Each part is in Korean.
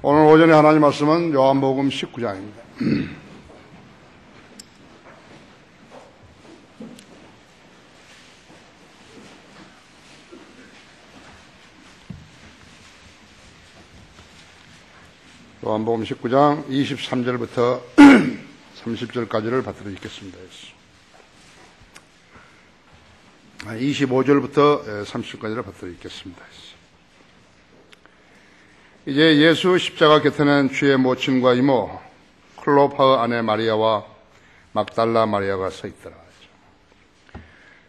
오늘 오전에 하나님 말씀은 요한복음 19장입니다. 요한복음 19장 23절부터 30절까지를 받들어 읽겠습니다. 25절부터 30절까지를 받들어 읽겠습니다. 이제 예수 십자가 곁에는 주의 모친과 이모 클로파의 아내 마리아와 막달라 마리아가 서 있더라.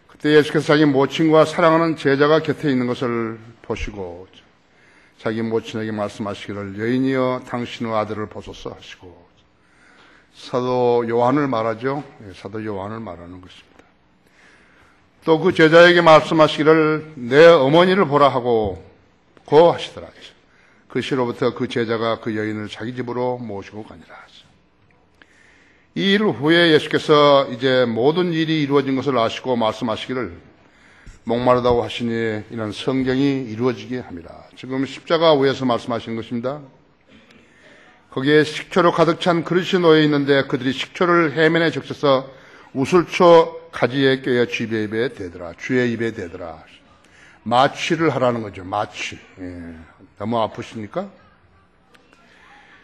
그때 예수께서 자기 모친과 사랑하는 제자가 곁에 있는 것을 보시고 자기 모친에게 말씀하시기를 여인이여 당신의 아들을 보소서 하시고 사도 요한을 말하죠. 사도 요한을 말하는 것입니다. 또 그 제자에게 말씀하시기를 내 어머니를 보라 하고 고 하시더라. 그 시로부터 그 제자가 그 여인을 자기 집으로 모시고 가니라. 이 일 후에 예수께서 이제 모든 일이 이루어진 것을 아시고 말씀하시기를 목마르다고 하시니 이는 성경이 이루어지게 함이라. 지금 십자가 위에서 말씀하시는 것입니다. 거기에 식초로 가득 찬 그릇이 놓여 있는데 그들이 식초를 해면에 적셔서 우슬초 가지에 껴여 주의 입에 대더라. 주의 입에 대더라. 마취를 하라는 거죠. 마취. 너무 아프십니까?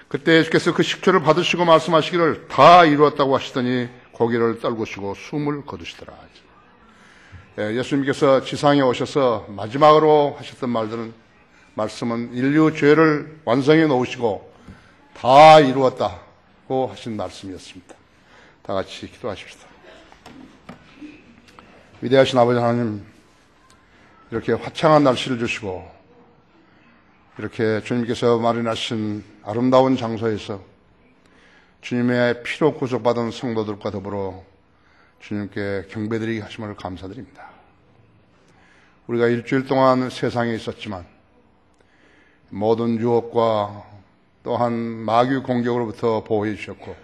그때 예수께서 그 식초를 받으시고 말씀하시기를 다 이루었다고 하시더니 고개를 떨구시고 숨을 거두시더라. 예수님께서 지상에 오셔서 마지막으로 하셨던 말씀은 인류 죄를 완성해 놓으시고 다 이루었다고 하신 말씀이었습니다. 다 같이 기도하십시다. 위대하신 아버지 하나님, 이렇게 화창한 날씨를 주시고 이렇게 주님께서 마련하신 아름다운 장소에서 주님의 피로 구속받은 성도들과 더불어 주님께 경배드리게 하심을 감사드립니다. 우리가 일주일 동안 세상에 있었지만 모든 유혹과 또한 마귀 공격으로부터 보호해 주셨고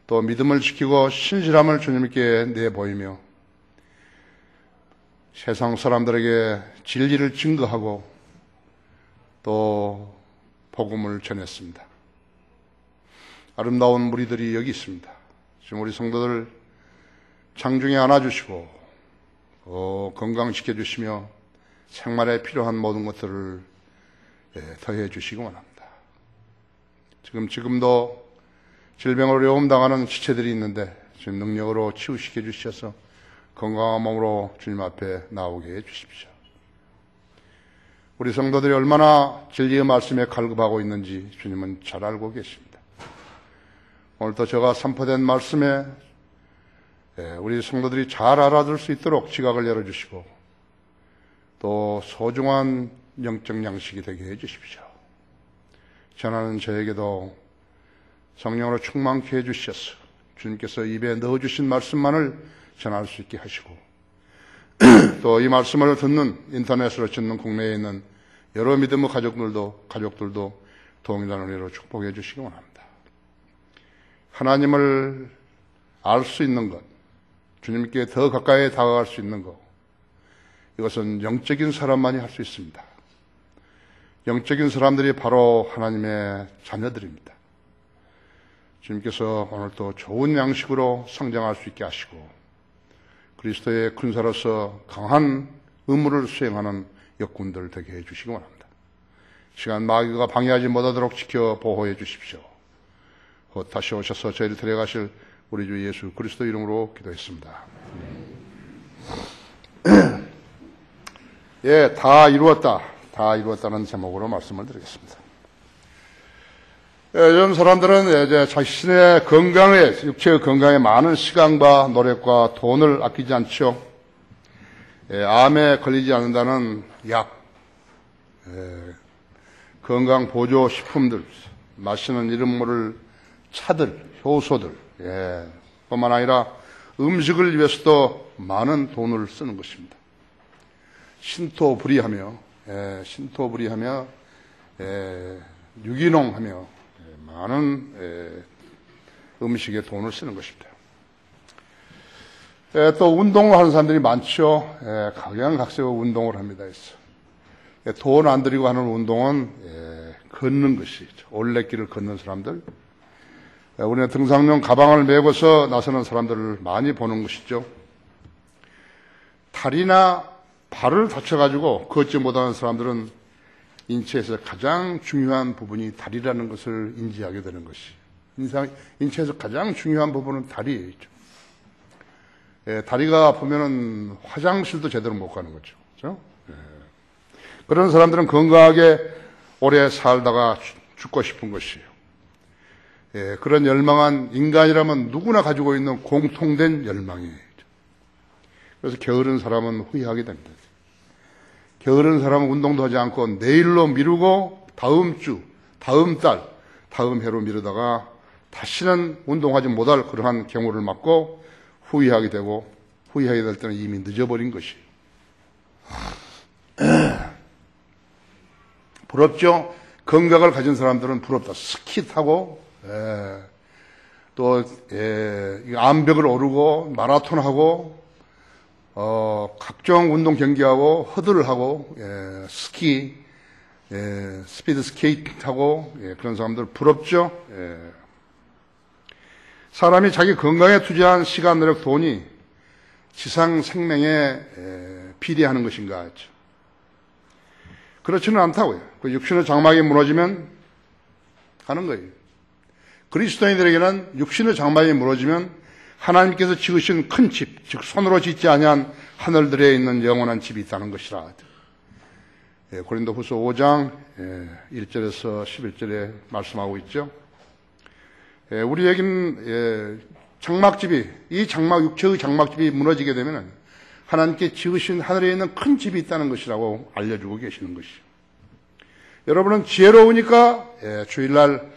또 믿음을 지키고 신실함을 주님께 내보이며 세상 사람들에게 진리를 증거하고 또 복음을 전했습니다. 아름다운 무리들이 여기 있습니다. 지금 우리 성도들 장중에 안아주시고 건강시켜 주시며 생활에 필요한 모든 것들을 더해 주시기 원합니다. 지금도 질병으로 어려움 당하는 지체들이 있는데 지금 능력으로 치유시켜 주셔서 건강한 몸으로 주님 앞에 나오게 해 주십시오. 우리 성도들이 얼마나 진리의 말씀에 갈급하고 있는지 주님은 잘 알고 계십니다. 오늘도 제가 선포된 말씀에 우리 성도들이 잘 알아들 수 있도록 지각을 열어주시고 또 소중한 영적 양식이 되게 해주십시오. 전하는 저에게도 성령으로 충만케 해주셔서 주님께서 입에 넣어주신 말씀만을 전할 수 있게 하시고 또 이 말씀을 듣는 인터넷으로 듣는 국내에 있는 여러 믿음의 가족들도 동일한 은혜로 축복해 주시기 원합니다. 하나님을 알 수 있는 것, 주님께 더 가까이 다가갈 수 있는 것, 이것은 영적인 사람만이 할 수 있습니다. 영적인 사람들이 바로 하나님의 자녀들입니다. 주님께서 오늘도 좋은 양식으로 성장할 수 있게 하시고 그리스도의 군사로서 강한 의무를 수행하는 역군들 되게 해주시기 원합니다. 시간 마귀가 방해하지 못하도록 지켜 보호해 주십시오. 다시 오셔서 저희를 데려가실 우리 주 예수 그리스도 이름으로 기도했습니다. 예, 다 이루었다는 제목으로 말씀을 드리겠습니다. 요즘 사람들은 이제 자신의 건강에, 육체의 건강에 많은 시간과 노력과 돈을 아끼지 않죠. 암에 걸리지 않는다는 약, 건강 보조 식품들, 마시는 이름 모를 차들, 효소들, 뿐만 아니라 음식을 위해서도 많은 돈을 쓰는 것입니다. 신토부리하며 유기농하며 많은 음식에 돈을 쓰는 것입니다. 또 운동을 하는 사람들이 많죠. 각양각색의 운동을 합니다. 돈 안 들이고 하는 운동은 걷는 것이죠. 올레길을 걷는 사람들. 우리는 등산용 가방을 메고서 나서는 사람들을 많이 보는 것이죠. 다리나 발을 다쳐가지고 걷지 못하는 사람들은 인체에서 가장 중요한 부분이 다리라는 것을 인지하게 되는 것이. 인체에서 가장 중요한 부분은 다리예요. 다리가 아프면은 화장실도 제대로 못 가는 거죠. 그렇죠? 그런 사람들은 건강하게 오래 살다가 죽고 싶은 것이에요. 그런 열망한 인간이라면 누구나 가지고 있는 공통된 열망이에요. 그래서 게으른 사람은 후회하게 됩니다. 게으른 사람은 운동도 하지 않고 내일로 미루고 다음 주, 다음 달, 다음 해로 미루다가 다시는 운동하지 못할 그러한 경우를 맞고 후회하게 되고 후회하게 될 때는 이미 늦어버린 것이에요. 부럽죠? 건강을 가진 사람들은 부럽다. 스키 타고 또 암벽을 오르고 마라톤하고 각종 운동 경기하고 허들을 하고 스키, 스피드 스케이트하고 그런 사람들 부럽죠. 사람이 자기 건강에 투자한 시간, 노력, 돈이 지상 생명에 비례하는 것인가 하죠. 그렇지는 않다고요. 그 육신의 장막이 무너지면 가는 거예요. 그리스도인들에게는 육신의 장막이 무너지면 하나님께서 지으신 큰 집, 즉 손으로 짓지 아니한 하늘들에 있는 영원한 집이 있다는 것이라. 고린도후서 5장 1절에서 11절에 말씀하고 있죠. 우리에게는 장막집이, 이 장막, 육체의 장막집이 무너지게 되면 하나님께 지으신 하늘에 있는 큰 집이 있다는 것이라고 알려주고 계시는 것이죠. 여러분은 지혜로우니까 주일날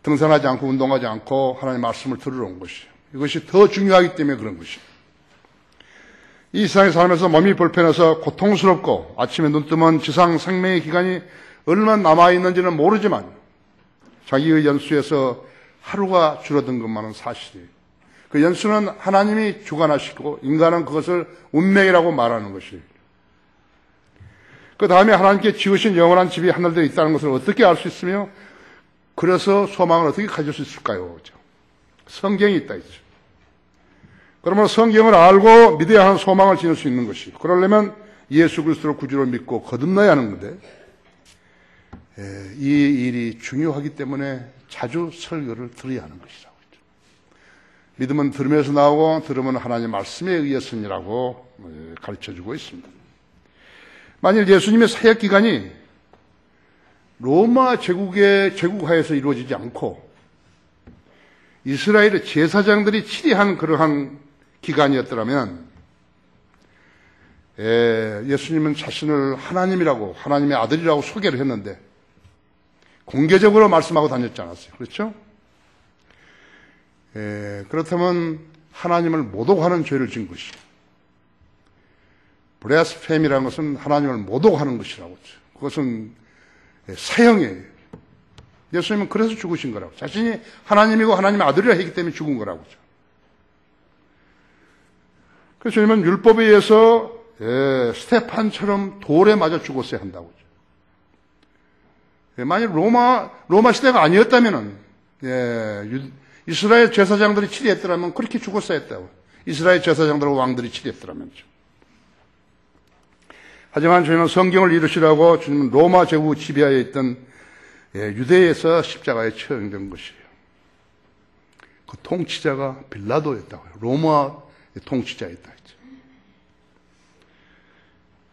등산하지 않고 운동하지 않고 하나님의 말씀을 들으러 온 것이죠. 이것이 더 중요하기 때문에 그런 것이죠. 이 세상에 살면서 몸이 불편해서 고통스럽고 아침에 눈 뜨면 지상 생명의 기간이 얼마나 남아있는지는 모르지만 자기의 연수에서 하루가 줄어든 것만은 사실이에요. 그 연수는 하나님이 주관하시고 인간은 그것을 운명이라고 말하는 것이에요. 그 다음에 하나님께 지으신 영원한 집이 하늘에 있다는 것을 어떻게 알 수 있으며 그래서 소망을 어떻게 가질 수 있을까요? 성경이 있다 있죠. 그러면 성경을 알고 믿어야 하는 소망을 지닐 수 있는 것이에요. 그러려면 예수 그리스도를 구주로 믿고 거듭나야 하는 건데 이 일이 중요하기 때문에 자주 설교를 들어야 하는 것이라고 했죠. 믿음은 들으면서 나오고 들으면 하나님의 말씀에 의해서니라고 가르쳐주고 있습니다. 만일 예수님의 사역 기간이 로마 제국의 제국하에서 이루어지지 않고 이스라엘의 제사장들이 치리한 그러한 기간이었더라면 예수님은 자신을 하나님이라고 하나님의 아들이라고 소개를 했는데 공개적으로 말씀하고 다녔지 않았어요. 그렇죠? 그렇다면 하나님을 모독하는 죄를 지은 것이죠. 브레스페임이라는 것은 하나님을 모독하는 것이라고 했죠. 그것은 사형이에요. 예수님은 그래서 죽으신 거라고. 자신이 하나님이고 하나님의 아들이라 했기 때문에 죽은 거라고. 그래서 주님은 율법에 의해서 스테판처럼 돌에 맞아 죽었어야 한다고. 만약 로마 시대가 아니었다면은 이스라엘 제사장들이 치리했더라면 그렇게 죽었어야 했다고. 이스라엘 제사장들과 왕들이 치리했더라면요. 하지만 주님은 성경을 이루시라고 주님은 로마 제국 지배하에 있던 유대에서 십자가에 처형된 것이에요. 그 통치자가 빌라도였다고요. 로마 통치자였다 했죠.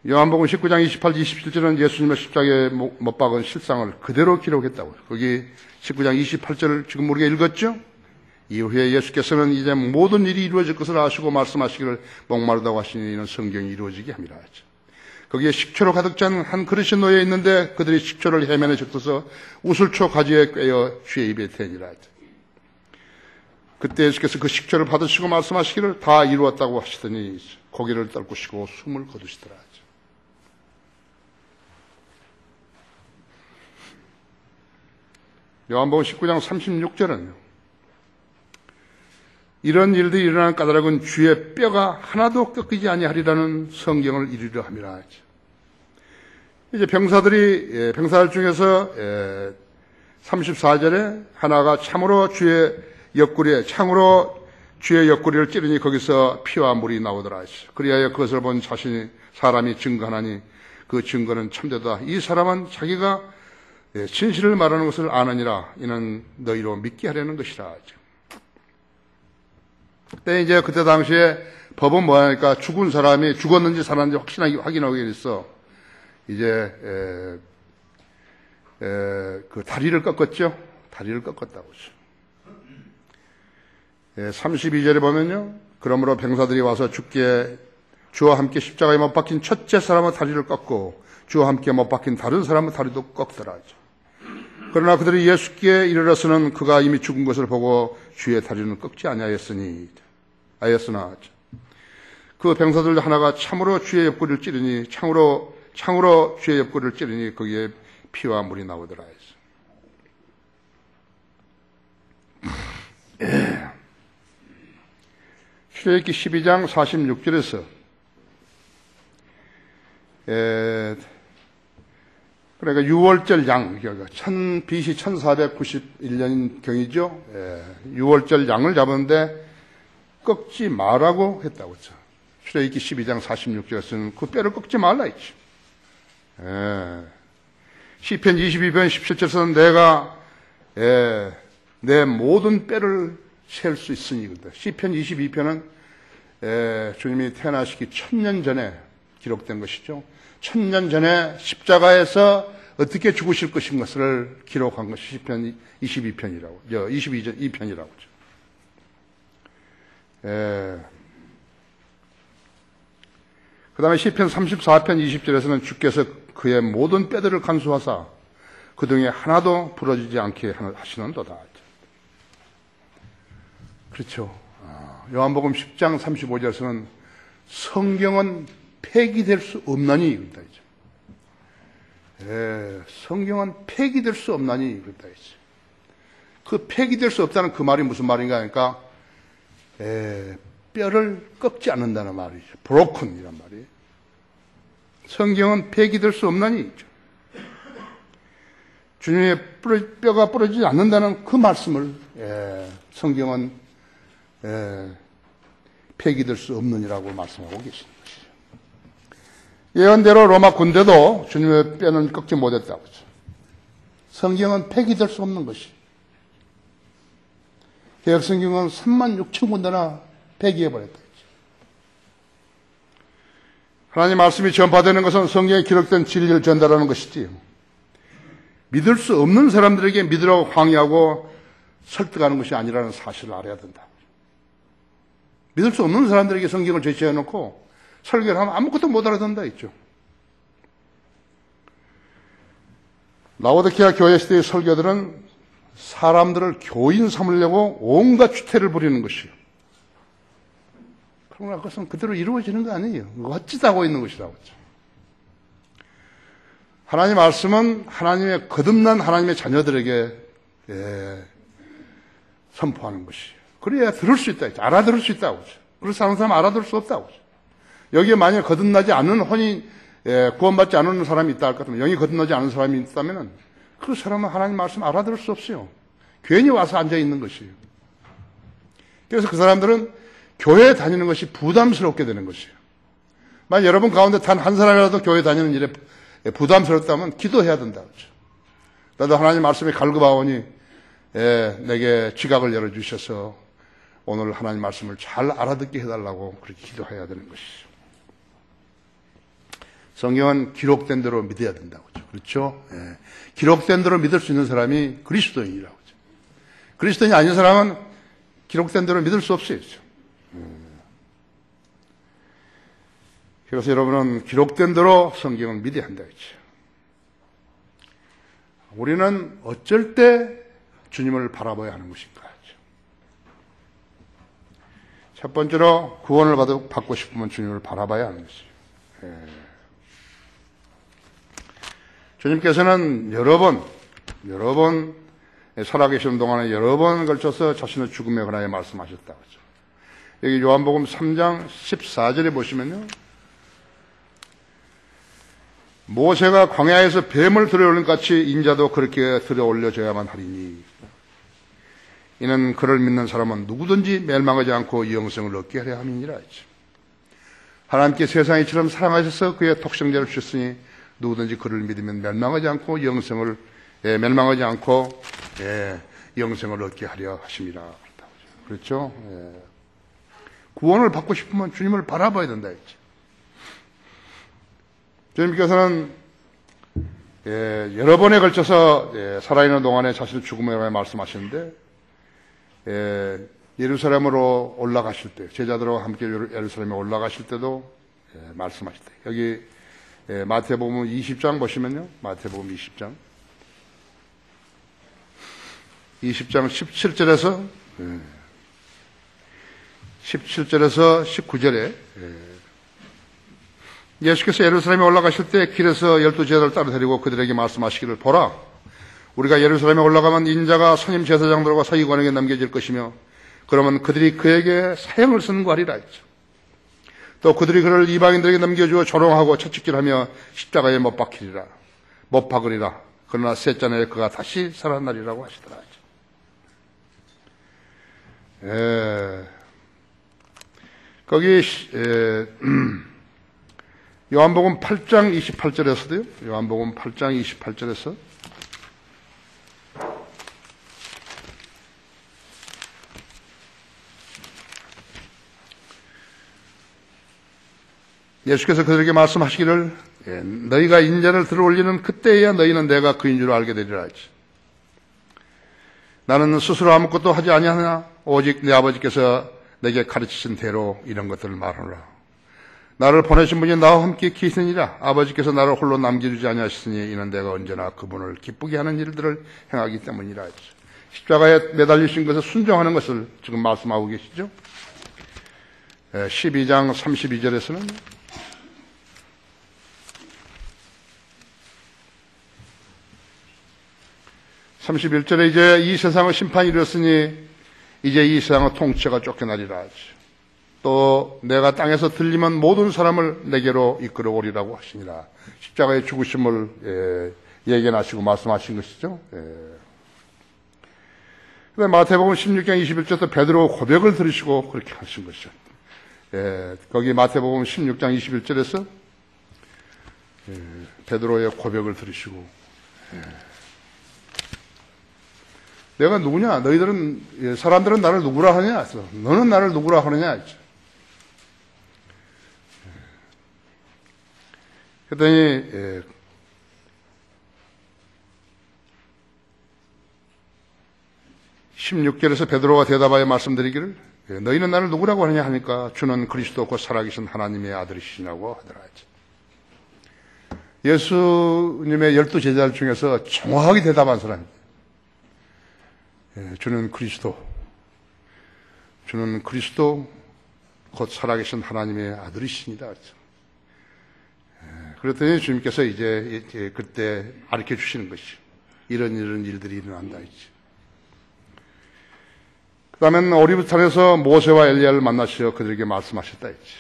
요한복음 19장 28, 27절은 예수님의 십자가에 못 박은 실상을 그대로 기록했다고요. 거기 19장 28절을 지금 우리가 읽었죠? 이후에 예수께서는 이제 모든 일이 이루어질 것을 아시고 말씀하시기를 목마르다고 하시니 이는 성경이 이루어지게 함이라 하죠. 거기에 식초로 가득 찬 한 그릇이 놓여 있는데 그들이 식초를 해면에 적어서 우슬초 가지에 꿰어 주의 입에 대니라 하죠. 그때 예수께서 그 식초를 받으시고 말씀하시기를 다 이루었다고 하시더니 고개를 떨구시고 숨을 거두시더라 하죠. 요한복음 19장 36절은 이런 일들이 일어나는 까닭은 주의 뼈가 하나도 꺾이지 아니하리라는 성경을 이루려 함이라 하죠. 이제 병사들 중에서 34절에 하나가 참으로 주의 옆구리를 찌르니 거기서 피와 물이 나오더라 했어요. 그리하여 그것을 본 사람이 증거하니 그 증거는 참되다. 이 사람은 자기가 진실을 말하는 것을 아느니라. 이는 너희로 믿게 하려는 것이라. 그때 당시에 법은 뭐하니까 죽은 사람이 죽었는지 살았는지 확인하기 위해서 이제 그 다리를 꺾었죠. 다리를 꺾었다고 하죠. 32절에 보면요. 그러므로 병사들이 와서 주와 함께 십자가에 못 박힌 첫째 사람은 다리를 꺾고 주와 함께 못 박힌 다른 사람은 다리도 꺾더라 하죠. 그러나 그들이 예수께 이르러서는 그가 이미 죽은 것을 보고 주의 다리는 꺾지 아니하였으나 그 병사들 하나가 참으로 주의 옆구리를 찌르니 창으로 주의 옆구리를 찌르니 거기에 피와 물이 나오더라 했어. 출애굽기 12장 46절에서 그러니까 6월절 양, BC 1491년 경이죠. 6월절 양을 잡았는데 꺾지 말라고 했다고 했죠. 출애굽기 12장 46절에서는 그 뼈를 꺾지 말라 했죠. 시편 22편 17절에서는 내가 내 모든 뼈를 셀 수 있으니. 시편 22편은 주님이 태어나시기 1000년 전에 기록된 것이죠. 1000년 전에 십자가에서 어떻게 죽으실 것인 것을 기록한 것이 시편 22편이라고, 22편이라고 하죠. 그 다음에 시편 34편 20절에서는 주께서 그의 모든 뼈들을 간수하사 그 등에 하나도 부러지지 않게 하시는도다. 그렇죠. 요한복음 10장 35절에서는 성경은 폐기될 수 없나니 그랬다 했죠. 성경은 폐기될 수 없나니 그랬다 했죠. 그 폐기될 수 없다는 그 말이 무슨 말인가 하니까 뼈를 꺾지 않는다는 말이죠. broken이란 말이에요. 성경은 폐기될 수 없나니 주님의 뼈가 부러지지 않는다는 그 말씀을 성경은 폐기될 수 없느니라고 말씀하고 계십니다. 예언대로 로마 군대도 주님의 뼈는 꺾지 못했다고 하죠. 성경은 폐기될 수 없는 것이. 개혁성경은 36,000군데나 폐기해버렸다. 하나님 말씀이 전파되는 것은 성경에 기록된 진리를 전달하는 것이지 믿을 수 없는 사람들에게 믿으라고 강요하고 설득하는 것이 아니라는 사실을 알아야 된다. 믿을 수 없는 사람들에게 성경을 제시해놓고 설교를 하면 아무것도 못 알아듣는다 했죠. 라오디게아 교회 시대의 설교들은 사람들을 교인 삼으려고 온갖 추태를 부리는 것이요. 그러나 그것은 그대로 이루어지는 거 아니에요. 어찌다고 있는 것이라고 했죠. 하나님 말씀은 하나님의 거듭난 하나님의 자녀들에게 선포하는 것이에요. 그래야 들을 수 있다 했죠. 알아들을 수 있다고 했죠. 그래서 사는 사람 알아들을 수 없다고 했죠. 여기에 만약 거듭나지 않는 구원받지 않는 사람이 있다 할 것 같으면, 영이 거듭나지 않는 사람이 있다면 그 사람은 하나님 말씀 알아들을 수 없어요. 괜히 와서 앉아 있는 것이에요. 그래서 그 사람들은 교회에 다니는 것이 부담스럽게 되는 것이에요. 만약 여러분 가운데 단 한 사람이라도 교회 다니는 일에 부담스럽다면 기도해야 된다. 그렇죠? 나도 하나님 말씀에 갈급하오니 내게 지각을 열어주셔서 오늘 하나님 말씀을 잘 알아듣게 해달라고 그렇게 기도해야 되는 것이죠. 성경은 기록된 대로 믿어야 된다고 하죠. 그렇죠? 기록된 대로 믿을 수 있는 사람이 그리스도인이라고 하죠. 그리스도인이 아닌 사람은 기록된 대로 믿을 수 없어요. 그래서 여러분은 기록된 대로 성경을 믿어야 한다 했죠. 우리는 어쩔 때 주님을 바라봐야 하는 것인가 하죠. 첫 번째로 구원을 받고 싶으면 주님을 바라봐야 하는 것이죠. 주님께서는 여러 번 살아계시는 동안에 여러 번 걸쳐서 자신의 죽음에 관하여 말씀하셨다고 하죠. 여기 요한복음 3장 14절에 보시면요. 모세가 광야에서 뱀을 들어올린 같이 인자도 그렇게 들어올려져야만 하리니 이는 그를 믿는 사람은 누구든지 멸망하지 않고 영생을 얻게 하려 함이니라 했죠. 하나님께 세상을 이처럼 사랑하셔서 그의 독생자를 주셨으니 누구든지 그를 믿으면 멸망하지 않고 영생을 얻게 하려 하심이라. 그렇죠? 구원을 받고 싶으면 주님을 바라봐야 된다 했죠. 주님께서는 여러 번에 걸쳐서 살아있는 동안에 자신의 죽음에 관해 말씀하시는데 예루살렘으로 올라가실 때, 제자들과 함께 예루살렘에 올라가실 때도 말씀하실 때, 여기 마태복음 20장 보시면요, 마태복음 20장 17절에서 19절에 예수께서 예루살렘에 올라가실 때 길에서 12제자를 따로 데리고 그들에게 말씀하시기를, 보라, 우리가 예루살렘에 올라가면 인자가 선임 제사장들과 서기관에게 넘겨질 것이며 그러면 그들이 그에게 사형을 선고하리라 했죠. 또 그들이 그를 이방인들에게 넘겨주어 조롱하고 채찍질하며 십자가에 못 박으리라. 그러나 셋째 날에 그가 다시 살아나리라고 하시더라. 거기 요한복음 8장 28절에서도요. 요한복음 8장 28절에서 예수께서 그들에게 말씀하시기를, 너희가 인자를 들어올리는 그때에야 너희는 내가 그인 줄 알게 되리라 하지. 나는 스스로 아무것도 하지 아니하나 오직 내 아버지께서 내게 가르치신 대로 이런 것들을 말하노라. 나를 보내신 분이 나와 함께 계시니라. 아버지께서 나를 홀로 남겨주지 아니하셨으니 이는 내가 언제나 그분을 기쁘게 하는 일들을 행하기 때문이라 하지. 십자가에 매달리신 것을 순종하는 것을 지금 말씀하고 계시죠. 12장 32절에서는 31절에 이제 이 세상의 심판이 이르렀으니 이제 이 세상의 통치가 쫓겨나리라 하지. 또 내가 땅에서 들리면 모든 사람을 내게로 이끌어 오리라고 하시니라. 십자가의 죽으심을 예견하시고 말씀하신 것이죠. 그다음에 마태복음 16장 21절부터 베드로 고백을 들으시고 그렇게 하신 것이죠. 거기 마태복음 16장 21절에서 베드로의 고백을 들으시고, 내가 누구냐? 너희들은, 사람들은 나를 누구라 하느냐? 너는 나를 누구라 하느냐? 그랬더니 16절에서 베드로가 대답하여 말씀드리기를, 너희는 나를 누구라고 하느냐 하니까 주는 그리스도 곧 살아계신 하나님의 아들이시냐고 하더라. 예수님의 12제자 중에서 정확하게 대답한 사람입니다. 주는 그리스도 곧 살아계신 하나님의 아들이시니다. 그랬더니 주님께서 이제 그때 가르쳐 주시는 것이 이런 일들이 일어난다. 그 다음엔 오리브산에서 모세와 엘리야를 만나시어 그들에게 말씀하셨다 했지.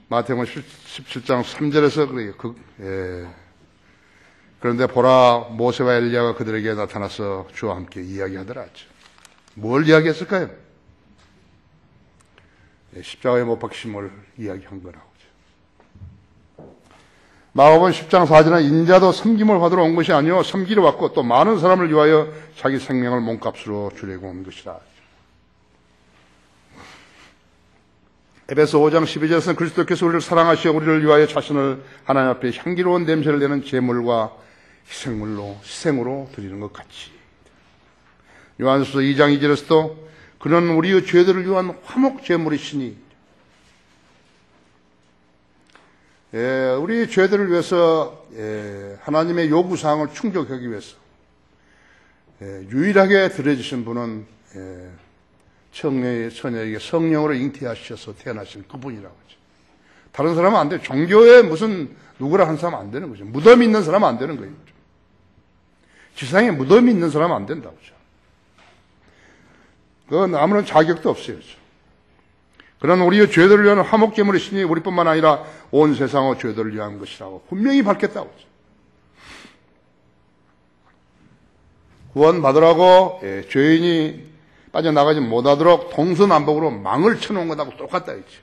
마태복음 17장 3절에서 그래요. 그런데 보라, 모세와 엘리야가 그들에게 나타나서 주와 함께 이야기하더라 했죠. 뭘 이야기했을까요? 십자가에 못 박히심을 이야기한 거라고. 마가복음 10장 4절은 인자도 섬김을 받으러 온 것이 아니요 섬기러 왔고 또 많은 사람을 위하여 자기 생명을 몸값으로 주려고 온 것이라. 에베소 5장 12절에서는 그리스도께서 우리를 사랑하시어 우리를 위하여 자신을 하나님 앞에 향기로운 냄새를 내는 제물과 희생으로 드리는 것 같이. 요한수서 2장 2절에서도 그는 우리의 죄들을 위한 화목 제물이시니, 우리 죄들을 위해서 하나님의 요구사항을 충족하기 위해서 유일하게 드려주신 분은 처녀에게 성령으로 잉태하셔서 태어나신 그분이라고 하죠. 다른 사람은 안 돼요. 종교에 무슨 누구라 한 사람은 안 되는 거죠. 무덤이 있는 사람은 안 되는 거예요. 지상에 무덤이 있는 사람은 안 된다고 하죠. 그건 아무런 자격도 없어요. 그런 우리의 죄들을 위한 화목제물이시니 우리뿐만 아니라 온 세상의 죄들을 위한 것이라고 분명히 밝혔다고 하죠. 구원받으라고 죄인이 빠져나가지 못하도록 동서남북으로 망을 쳐놓은 것하고 똑같다 이죠.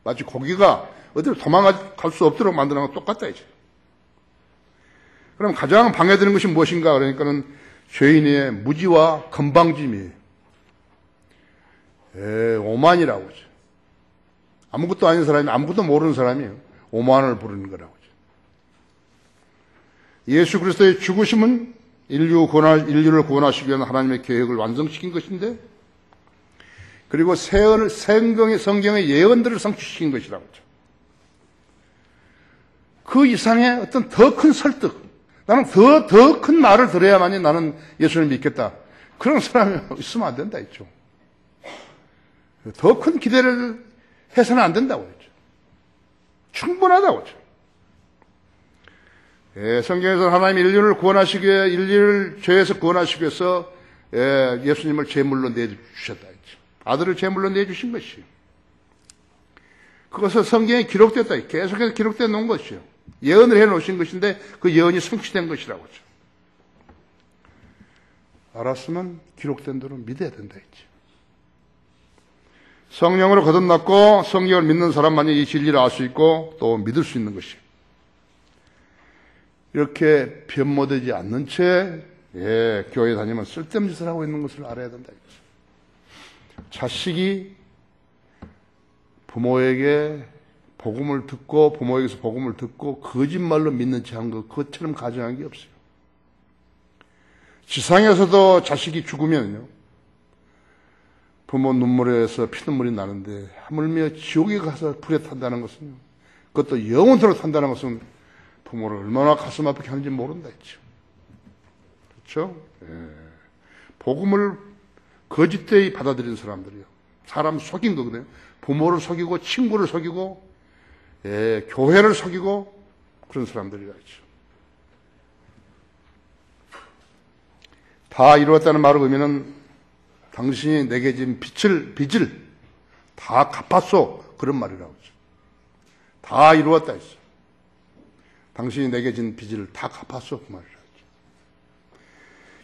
마치 고기가 어디로 도망갈 수 없도록 만드는 것 똑같다 이죠. 그럼 가장 방해되는 것이 무엇인가? 그러니까는 죄인의 무지와 건방짐이에요. 오만이라고 하죠. 아무것도 아닌 사람이, 아무것도 모르는 사람이에요. 오만을 부르는 거라고 하죠. 예수 그리스도의 죽으심은 인류를 구원하시기 위한 하나님의 계획을 완성시킨 것인데, 그리고 성경의 예언들을 성취시킨 것이라고 하죠. 그 이상의 어떤 더 큰 설득, 나는 더 큰 말을 들어야만이 나는 예수를 믿겠다. 그런 사람이 있으면 안 된다 했죠. 더 큰 기대를 해서는 안 된다고 했죠. 충분하다고 했죠. 성경에서 하나님이 인류를 구원하시기 위해, 인류를 죄에서 구원하시기 위해서 예수님을 제물로 내주셨다 했죠. 아들을 제물로 내주신 것이요. 그것은 성경에 기록됐다. 계속해서 기록되어 놓은 것이요. 예언을 해 놓으신 것인데 그 예언이 성취된 것이라고 하죠. 알았으면 기록된 대로 믿어야 된다 했죠. 성령으로 거듭났고 성경을 믿는 사람만이 이 진리를 알 수 있고 또 믿을 수 있는 것이요. 이렇게 변모되지 않는 채 교회 다니면 쓸데없는 짓을 하고 있는 것을 알아야 된다 했죠. 자식이 부모에게 복음을 듣고 부모에게서 복음을 듣고 거짓말로 믿는 채 한 것, 그것처럼 가정한 게 없어요. 지상에서도 자식이 죽으면요, 부모 눈물에서 피눈물이 나는데 하물며 지옥에 가서 불에 탄다는 것은, 그것도 영원토록 탄다는 것은 부모를 얼마나 가슴 아프게 하는지 모른다 했죠. 그렇죠? 복음을 거짓되이 받아들인 사람들이요, 사람 속인 거거든요. 부모를 속이고 친구를 속이고 교회를 속이고 그런 사람들이라 했죠. 다 이루었다는 말의 의미는 당신이 내게 진 빚을 다 갚았소, 그런 말이라고 했죠. 다 이루었다 했어. 당신이 내게 진 빚을 다 갚았소, 그 말이라고 했죠.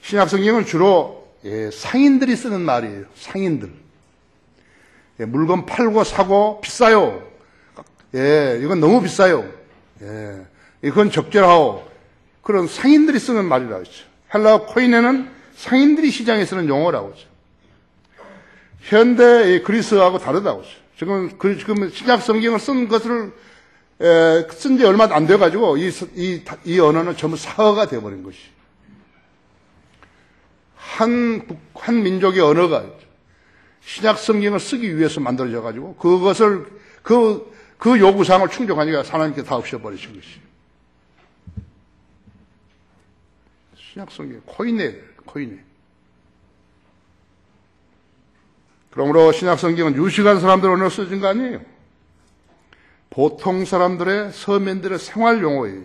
신약 성경은 주로 상인들이 쓰는 말이에요. 상인들. 물건 팔고 사고 비싸요. 이건 너무 비싸요. 이건 적절하오. 그런 상인들이 쓰는 말이라고 했죠. 헬라어 코이네는 상인들이 시장에 쓰는 용어라고 하죠. 현대 그리스하고 다르다고 하죠. 지금 신약 성경을 쓴 것을 쓴 지 얼마 안 돼가지고 이 언어는 전부 사어가 되어버린 것이. 한 민족의 언어가 신약 성경을 쓰기 위해서 만들어져가지고 그것을 그 요구사항을 충족하니까 하나님께 다 없애버리신 것이. 신약 성경 코이네. 그러므로 신약 성경은 유식한 사람들 언어로 써진 거 아니에요. 보통 사람들의, 서민들의 생활 용어예요.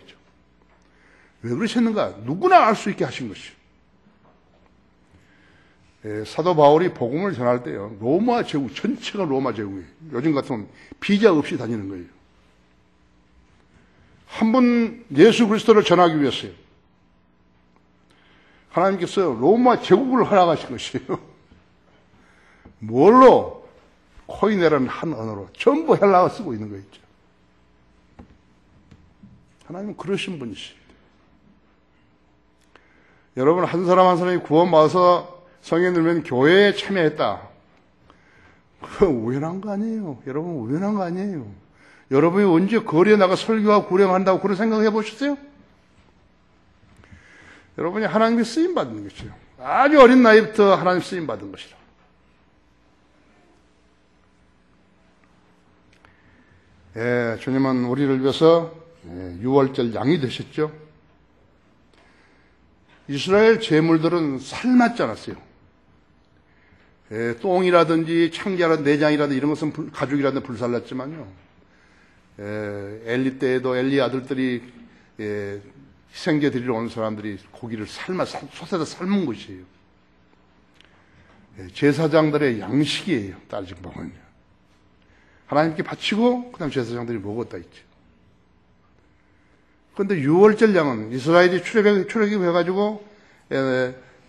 왜 그러셨는가? 누구나 알 수 있게 하신 것이요. 사도 바울이 복음을 전할 때요, 로마 제국 전체가 로마 제국이에요. 요즘 같으면 비자 없이 다니는 거예요. 한 번 예수 그리스도를 전하기 위해서요, 하나님께서 로마 제국을 허락하신 것이에요. 뭘로? 코이네라는 한 언어로 전부 헬라어 쓰고 있는 거 있죠. 하나님은 그러신 분이십니다. 여러분, 한 사람 한 사람이 구원받아서 성경에 들면 교회에 참여했다. 그거 우연한 거 아니에요. 여러분, 우연한 거 아니에요. 여러분이 언제 거리에 나가 설교하고 구령한다고 그런 생각해 보셨어요? 여러분이 하나님께 쓰임받은 것이죠. 아주 어린 나이부터 하나님 쓰임받은 것이라. 주님은 우리를 위해서 유월절 양이 되셨죠. 이스라엘 제물들은 삶았지 않았어요. 똥이라든지 창자라든지 내장이라든지 이런 것은 가죽이라든지 불살랐지만요, 엘리 때에도 엘리 아들들이 희생제 드리러 온 사람들이 고기를 솥에다 삶은 것이에요. 제사장들의 양식이에요, 따지고 보면요. 하나님께 바치고 그 다음 제사장들이 먹었다 했죠. 그런데 유월절 양은 이스라엘이 출애굽해가지고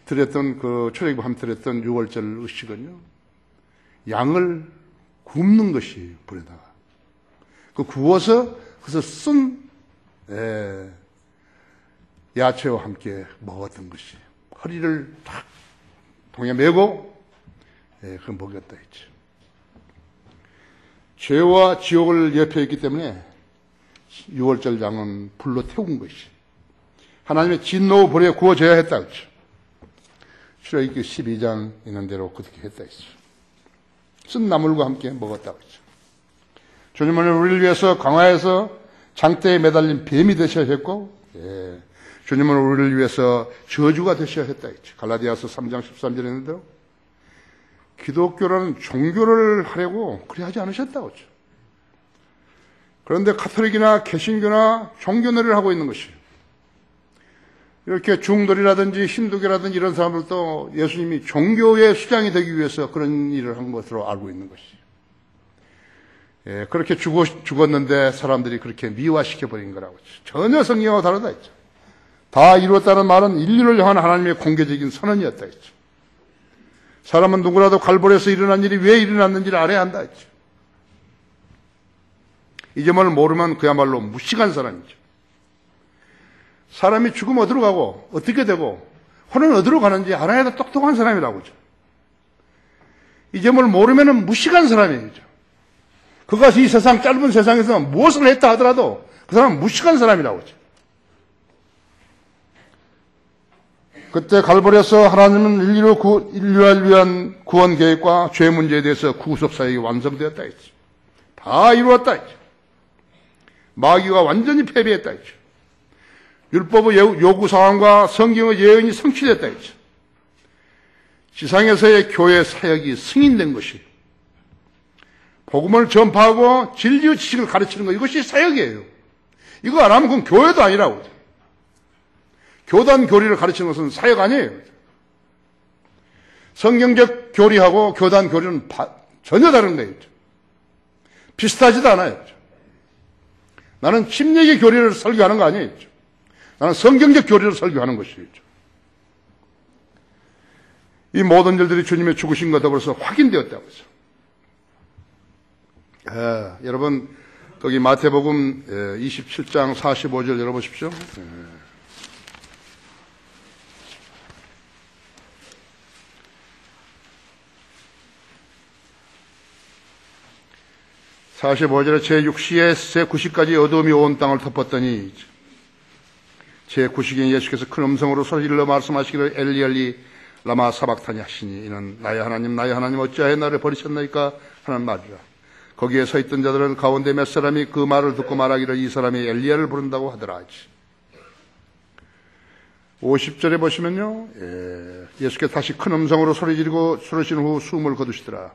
드렸던 그 출애굽 함 드렸던 유월절 의식은요, 양을 굽는 것이 불에다가 그 구워서 그래서 쓴 야채와 함께 먹었던 것이 허리를 탁 동에 메고 그걸 먹였다 했죠. 죄와 지옥을 예표했기 때문에 유월절 양은 불로 태운 것이 하나님의 진노 불에 구워져야 했다 했죠. 출애굽기 12장 있는 대로 그렇게 했다 했죠. 쓴 나물과 함께 먹었다고 했죠. 주님은 우리를 위해서 강화해서 장대에 매달린 뱀이 되셔야 했고, 주님은 우리를 위해서 저주가 되셔야 했다 했죠. 갈라디아서 3장 13절에 있는 대로 기독교라는 종교를 하려고 그리 하지 않으셨다고 했죠. 그런데 가톨릭이나 개신교나 종교놀이를 하고 있는 것이 이렇게 중돌이라든지 힌두교라든지 이런 사람들도 예수님이 종교의 수장이 되기 위해서 그런 일을 한 것으로 알고 있는 것이 그렇게 죽었는데 사람들이 그렇게 미화시켜버린 거라고 했죠. 전혀 성경과 다르다 했죠. 다 이루었다는 말은 인류를 향한 하나님의 공개적인 선언이었다 했죠. 사람은 누구라도 갈보리에서 일어난 일이 왜 일어났는지를 알아야 한다 했죠. 이 점을 모르면 그야말로 무식한 사람이죠. 사람이 죽으면 어디로 가고 어떻게 되고 혼은 어디로 가는지 알아야 똑똑한 사람이라고 하죠. 이 점을 모르면 무식한 사람이죠. 그가 이 세상 짧은 세상에서 무엇을 했다 하더라도 그 사람은 무식한 사람이라고 하죠. 그때 갈보리에서 하나님은 인류를 위한 구원 계획과 죄 문제에 대해서 구속 사역이 완성되었다 했죠. 다 이루었다 했죠. 마귀가 완전히 패배했다 했죠. 율법의 요구 사항과 성경의 예언이 성취됐다 했죠. 지상에서의 교회 사역이 승인된 것이 복음을 전파하고 진리의 지식을 가르치는 것, 이것이 사역이에요. 이거 안 하면 그건 교회도 아니라고. 교단 교리를 가르치는 것은 사역 아니에요. 성경적 교리하고 교단 교리는 전혀 다른 거예요. 비슷하지도 않아요. 나는 침례의 교리를 설교하는 거 아니에요. 나는 성경적 교리를 설교하는 것이죠. 이 모든 일들이 주님의 죽으심과 더불어서 확인되었다고 해서. 여러분, 거기 마태복음 27장 45절 열어보십시오. 45절에 제6시에 제9시까지 어둠이 온 땅을 덮었더니 제9시기인 예수께서 큰 음성으로 소리질러 말씀하시기를 엘리 엘리 라마 사박타니 하시니 이는 나의 하나님 어찌하여 나를 버리셨나이까 하는 말이라. 거기에 서 있던 자들은 가운데 몇 사람이 그 말을 듣고 말하기를 이 사람이 엘리야를 부른다고 하더라. 50절에 보시면요, 예수께서 다시 큰 음성으로 소리지르고 소리신 후 숨을 거두시더라.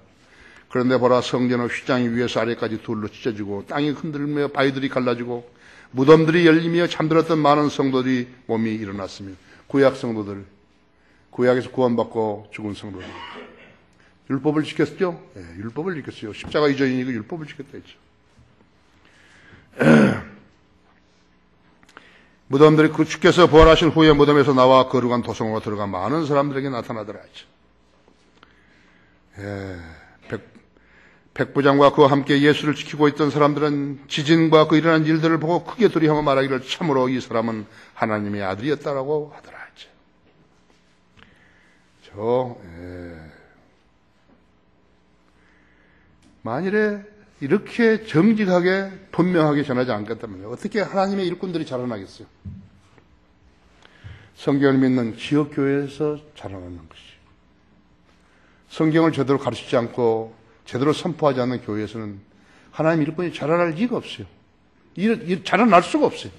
그런데 보라, 성전의 휘장이 위에서 아래까지 둘로 찢어지고 땅이 흔들며 바위들이 갈라지고 무덤들이 열리며 잠들었던 많은 성도들이 몸이 일어났으며 구약 성도들, 구약에서 구원받고 죽은 성도들 율법을 지켰죠? 율법을 지켰어요. 십자가 이전이니까 율법을 지켰다 했죠. 무덤들이 그 주께서 부활하신 후에 무덤에서 나와 거룩한 도성으로 들어간 많은 사람들에게 나타나더라 했죠. 백부장과 그와 함께 예수를 지키고 있던 사람들은 지진과 그 일어난 일들을 보고 크게 두려워하며 말하기를 참으로 이 사람은 하나님의 아들이었다라고 하더라 했죠. 만일에 이렇게 정직하게 분명하게 전하지 않겠다면 어떻게 하나님의 일꾼들이 자라나겠어요? 성경을 믿는 지역교회에서 자라나는 것이. 성경을 제대로 가르치지 않고 제대로 선포하지 않는 교회에서는 하나님 일꾼이 자라날 리가 없어요. 자라날 수가 없어요.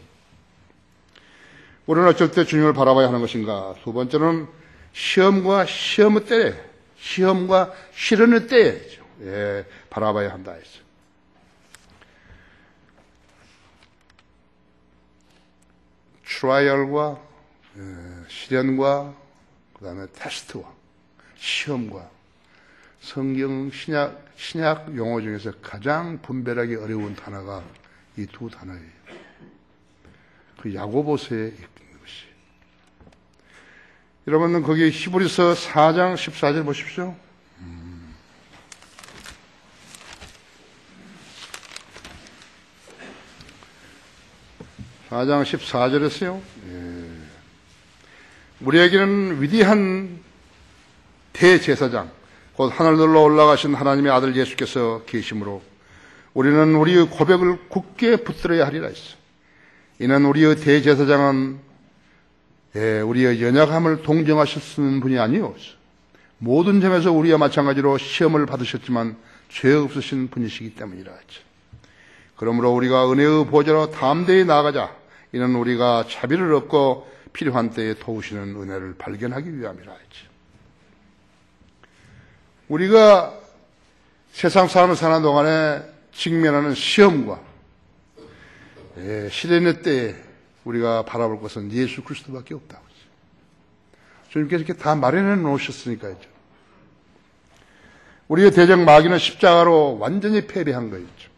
우리는 어쩔 때 주님을 바라봐야 하는 것인가? 두 번째는 시험과 시험의 때에, 시험과 시련의 때에 바라봐야 한다 했어요. 트라이얼과 시련과 그 다음에 테스트와 시험과 성경 신약 용어 중에서 가장 분별하기 어려운 단어가 이 두 단어예요. 그 야고보서에 있는 것이. 여러분은 거기 히브리서 4장 14절 보십시오. 4장 14절에서요. 우리에게는 위대한 대제사장, 곧 하늘로 올라가신 하나님의 아들 예수께서 계심으로 우리는 우리의 고백을 굳게 붙들어야 하리라 했어. 이는 우리의 대제사장은 우리의 연약함을 동정하실 수 있는 분이 아니요, 모든 점에서 우리와 마찬가지로 시험을 받으셨지만 죄 없으신 분이시기 때문이라 했죠. 그러므로 우리가 은혜의 보좌로 담대히 나아가자. 이는 우리가 자비를 얻고 필요한 때에 도우시는 은혜를 발견하기 위함이라 했죠. 우리가 세상 사는 동안에 직면하는 시험과 시련의 때에 우리가 바라볼 것은 예수 그리스도밖에 없다고 했죠. 주님께서 이렇게 다 마련해 놓으셨으니까요. 우리의 대적 마귀는 십자가로 완전히 패배한 거였죠.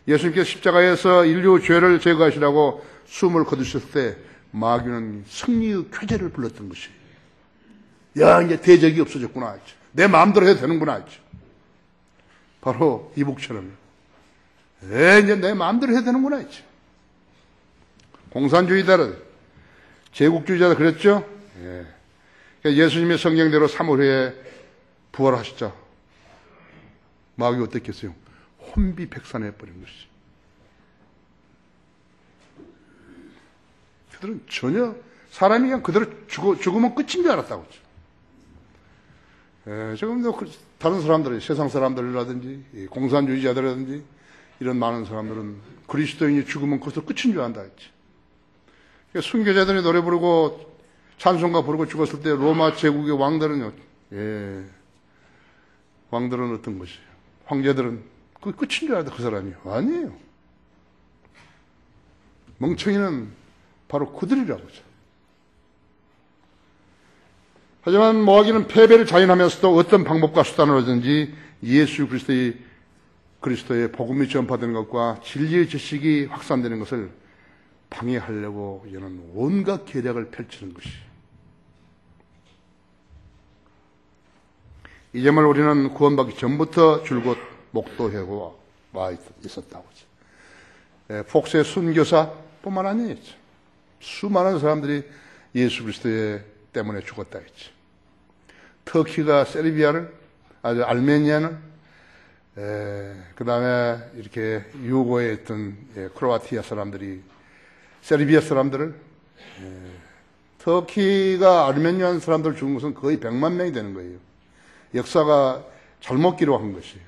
예수님께서 십자가에서 인류 죄를 제거하시라고 숨을 거두셨을 때 마귀는 승리의 쾌재를 불렀던 것이에요. 야, 이제 대적이 없어졌구나 했죠. 내 마음대로 해도 되는구나 했죠. 바로 이북처럼 이제 내 마음대로 해도 되는구나 했죠. 공산주의자들, 제국주의자들 그랬죠. 그러니까 예수님의 성경대로 3월 후에 부활하셨죠. 마귀가 어떻게 했어요? 혼비백산해버린 것이죠. 그들은 전혀 사람이 그냥 그대로 죽으면 끝인 줄 알았다고 했죠. 지금도 다른 사람들, 세상 사람들이라든지 공산주의자들이라든지 이런 많은 사람들은 그리스도인이 죽으면 그것도 끝인 줄 안다 했지. 그러니까 순교자들이 노래 부르고 찬송가 부르고 죽었을 때 로마 제국의 왕들은요, 왕들은 어떤 것이에요? 황제들은 그게 끝인 줄 알았다, 그 사람이. 아니에요. 멍청이는 바로 그들이라고 하죠. 하지만 모하기는 패배를 자인하면서도 어떤 방법과 수단으로든지 예수 그리스도의 복음이 전파되는 것과 진리의 지식이 확산되는 것을 방해하려고 이는 온갖 계략을 펼치는 것이. 이 점을 우리는 구원받기 전부터 줄곧 목도하고 와 있었다고 하죠. 폭세 순교사뿐만 아니었죠. 수많은 사람들이 예수 그리스도 때문에 죽었다 했지. 터키가 세르비아를, 알메니아는, 그 다음에 이렇게 유고에 있던 크로아티아 사람들이 세르비아 사람들을, 터키가 알메니아 사람들 죽은 것은 거의 100만 명이 되는 거예요. 역사가 잘못 기록한 것이에요.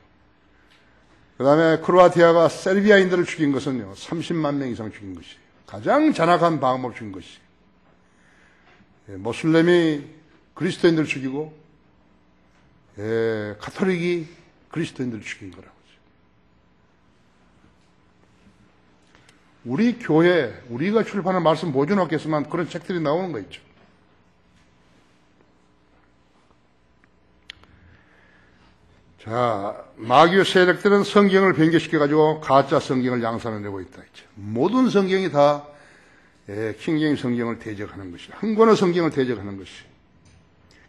그 다음에 크로아티아가 세르비아인들을 죽인 것은요, 30만 명 이상 죽인 것이에요. 가장 잔악한 방법을 준 것이. 모슬렘이 그리스도인들을 죽이고, 가톨릭이 그리스도인들을 죽인 거라고. 우리 교회, 우리가 출판한 말씀 보존하겠지만 그런 책들이 나오는 거 있죠. 자, 마귀의 세력들은 성경을 변개시켜가지고 가짜 성경을 양산해내고 있다 했죠. 모든 성경이 다 킹제임스 성경을 대적하는 것이, 한 권의 성경을 대적하는 것이.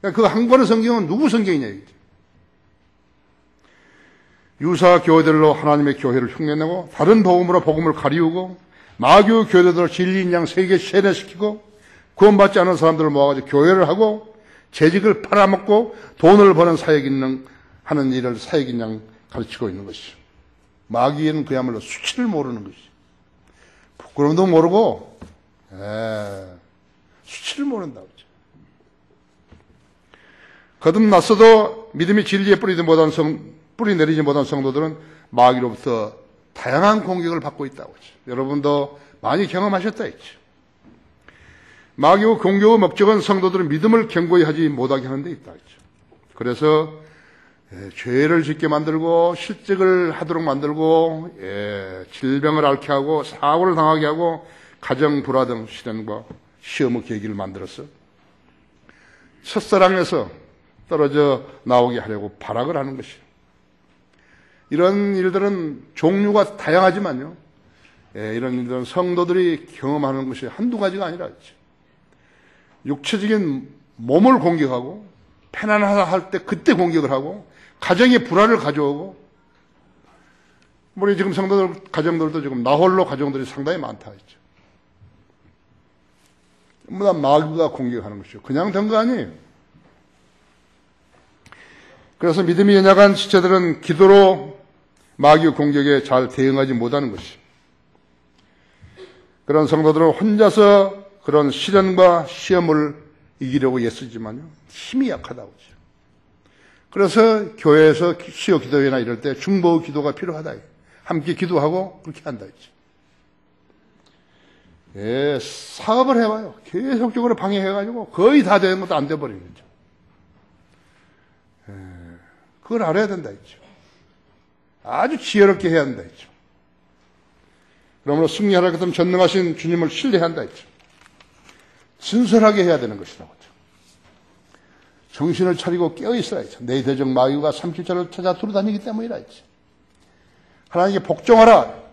그러니까 그 한 권의 성경은 누구 성경이냐 이거죠. 유사 교회들로 하나님의 교회를 흉내내고 다른 복음으로 복음을 가리우고 마귀의 교회들로 진리인 양 세계 세뇌시키고 구원받지 않은 사람들을 모아가지고 교회를 하고 재직을 팔아먹고 돈을 버는 사역인 하는 일을 사역인 양 가르치고 있는 것이죠. 마귀에는 그야말로 수치를 모르는 것이죠. 부끄러움도 모르고 수치를 모른다고 하죠. 거듭났어도 믿음이 진리에 뿌리 내리지 못한 성도들은 마귀로부터 다양한 공격을 받고 있다고 하죠. 여러분도 많이 경험하셨다 했죠. 마귀의 공격의 목적은 성도들은 믿음을 견고히 하지 못하게 하는 데 있다 했죠. 그래서 죄를 짓게 만들고 실직을 하도록 만들고 질병을 앓게 하고 사고를 당하게 하고 가정 불화 등 시련과 시험의 계기를 만들어서 첫사랑에서 떨어져 나오게 하려고 발악을 하는 것이에요. 이런 일들은 종류가 다양하지만요. 이런 일들은 성도들이 경험하는 것이 한두 가지가 아니라 있죠. 육체적인 몸을 공격하고 편안하다 할 때 그때 공격을 하고 가정에 불화를 가져오고 우리 지금 성도들 가정들도 지금 나홀로 가정들이 상당히 많다 했죠. 전부 다 마귀가 공격하는 것이죠. 그냥 된 거 아니에요. 그래서 믿음이 연약한 지체들은 기도로 마귀 공격에 잘 대응하지 못하는 것이. 그런 성도들은 혼자서 그런 시련과 시험을 이기려고 애쓰지만요, 힘이 약하다고 하죠. 그래서 교회에서 수요 기도회나 이럴 때 중보 기도가 필요하다. 함께 기도하고 그렇게 한다 했죠. 사업을 해봐요. 계속적으로 방해해가지고 거의 다 되는 것도 안 돼버리는 거죠. 그걸 알아야 된다 했죠. 아주 지혜롭게 해야 한다 했죠. 그러므로 승리하라 그랬으면 전능하신 주님을 신뢰한다 했죠. 진솔하게 해야 되는 것이라고 하죠. 정신을 차리고 깨어있어야죠. 내 대적 마귀가 삼킬자를 찾아 두루다니기 때문이라 했죠. 하나님께 복종하라.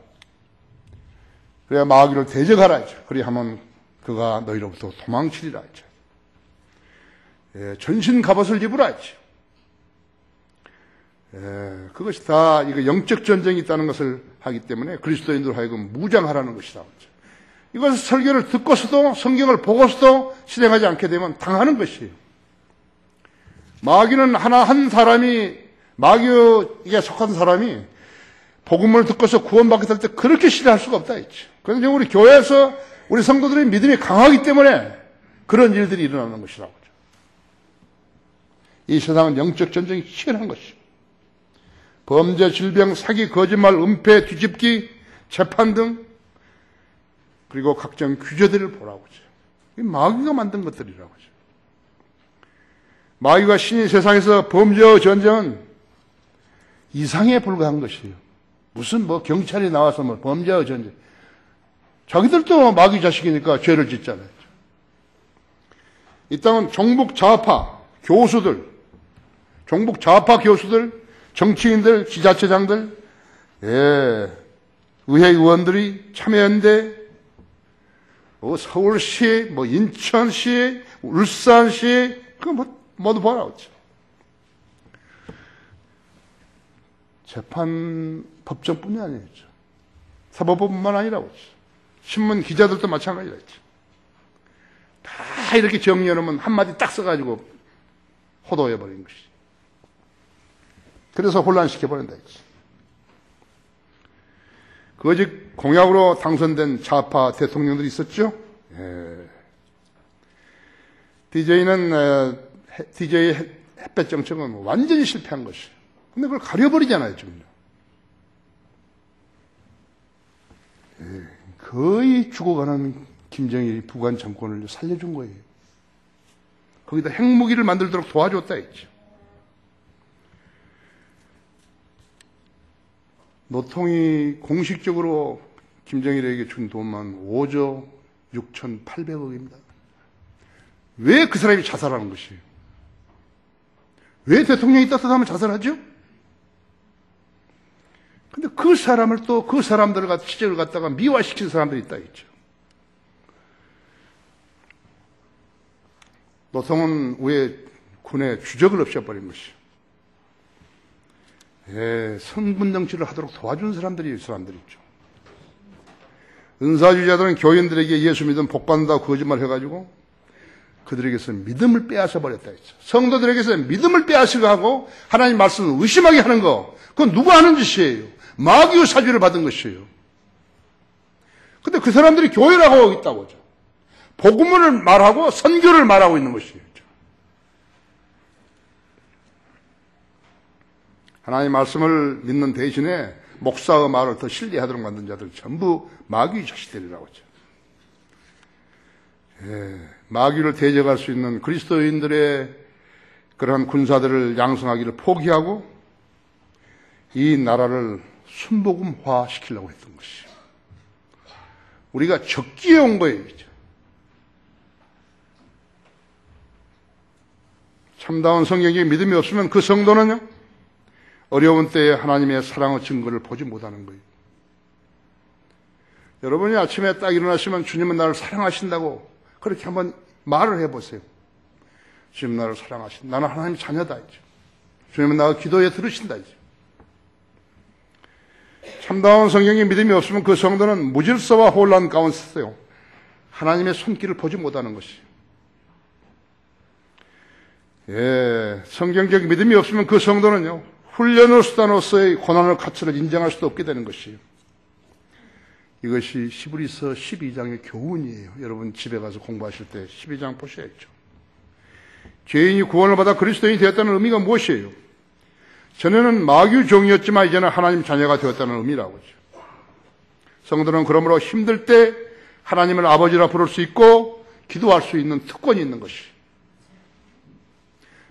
그래야 마귀를 대적하라 했죠. 그리하면 그가 너희로부터 도망치리라 했죠. 전신 갑옷을 입으라 했죠. 그것이 다 이거 영적 전쟁이 있다는 것을 하기 때문에 그리스도인들 하여금 무장하라는 것이라고 했죠. 이것을 설교를 듣고서도 성경을 보고서도 실행하지 않게 되면 당하는 것이에요. 마귀는 한 사람이 마귀에 속한 사람이 복음을 듣고서 구원받게 될 때 그렇게 신뢰할 수가 없다 했죠. 그런데 우리 교회에서 우리 성도들의 믿음이 강하기 때문에 그런 일들이 일어나는 것이라고 하죠. 이 세상은 영적 전쟁이 치열한 것이죠. 범죄, 질병, 사기, 거짓말, 은폐, 뒤집기, 재판 등 그리고 각종 규제들을 보라고 하죠. 이 마귀가 만든 것들이라고 하죠. 마귀가 신이 세상에서 범죄와 전쟁은 이상에 불과한 것이에요. 무슨 경찰이 나와서 범죄와 전쟁. 자기들도 마귀 자식이니까 죄를 짓잖아요. 이 땅은 종북 좌파 교수들, 정치인들, 지자체장들, 의회 의원들이 참여연대, 서울시, 인천시, 울산시, 모두 보라고 했죠. 재판 법정뿐이 아니었죠. 사법부뿐만 아니라고 했죠. 신문 기자들도 마찬가지라 했죠. 다 이렇게 정리해놓으면 한마디 딱 써가지고 호도해버린 것이죠. 그래서 혼란시켜버린다 했지. 거짓 공약으로 당선된 좌파 대통령들이 있었죠. DJ 햇볕 정책은 완전히 실패한 것이에요. 근데 그걸 가려버리잖아요, 지금. 거의 죽어가는 김정일이 북한 정권을 살려준 거예요. 거기다 핵무기를 만들도록 도와줬다 했죠. 노통이 공식적으로 김정일에게 준 돈만 5조 6,800억입니다. 왜 그 사람이 자살하는 것이에요? 왜 대통령이 떳떳하면 자살하죠? 근데 그 사람을 또 그 사람들과 취재를 갖다가 미화시킨 사람들이 있다 했죠. 노통은 왜 군의 주적을 없애버린 것이요. 선군 정치를 하도록 도와준 사람들이 있죠. 은사주의자들은 교인들에게 예수 믿으면 복받는다고 거짓말 해가지고 그들에게서 믿음을 빼앗아 버렸다 했죠. 성도들에게서 믿음을 빼앗으려 하고 하나님 말씀을 의심하게 하는 거, 그건 누가 하는 짓이에요? 마귀의 사주를 받은 것이에요. 근데 그 사람들이 교회를 하고 있다고 하죠. 복음을 말하고 선교를 말하고 있는 것이에요. 하나님 말씀을 믿는 대신에 목사의 말을 더 신뢰하도록 만든 자들 전부 마귀의 자식들이라고 하죠. 마귀를 대적할 수 있는 그리스도인들의 그러한 군사들을 양성하기를 포기하고 이 나라를 순복음화 시키려고 했던 것이죠. 우리가 적기에 온 거예요. 참다운 성경의 믿음이 없으면 그 성도는요, 어려운 때에 하나님의 사랑의 증거를 보지 못하는 거예요. 여러분이 아침에 딱 일어나시면 주님은 나를 사랑하신다고 그렇게 한번 말을 해보세요. 주님 나를 사랑하신다. 나는 하나님 자녀다. 이제. 주님은 나의 기도에 들으신다. 이제. 참다운 성경의 믿음이 없으면 그 성도는 무질서와 혼란 가운데 있어요. 하나님의 손길을 보지 못하는 것이. 성경적 믿음이 없으면 그 성도는요, 훈련의 수단으로서의 고난의 가치를 인정할 수도 없게 되는 것이에요. 이것이 히브리서 12장의 교훈이에요. 여러분 집에 가서 공부하실 때 12장 보셔야죠. 죄인이 구원을 받아 그리스도인이 되었다는 의미가 무엇이에요? 전에는 마귀 종이었지만 이제는 하나님 자녀가 되었다는 의미라고 하죠. 성도는 그러므로 힘들 때 하나님을 아버지라 부를 수 있고 기도할 수 있는 특권이 있는 것이.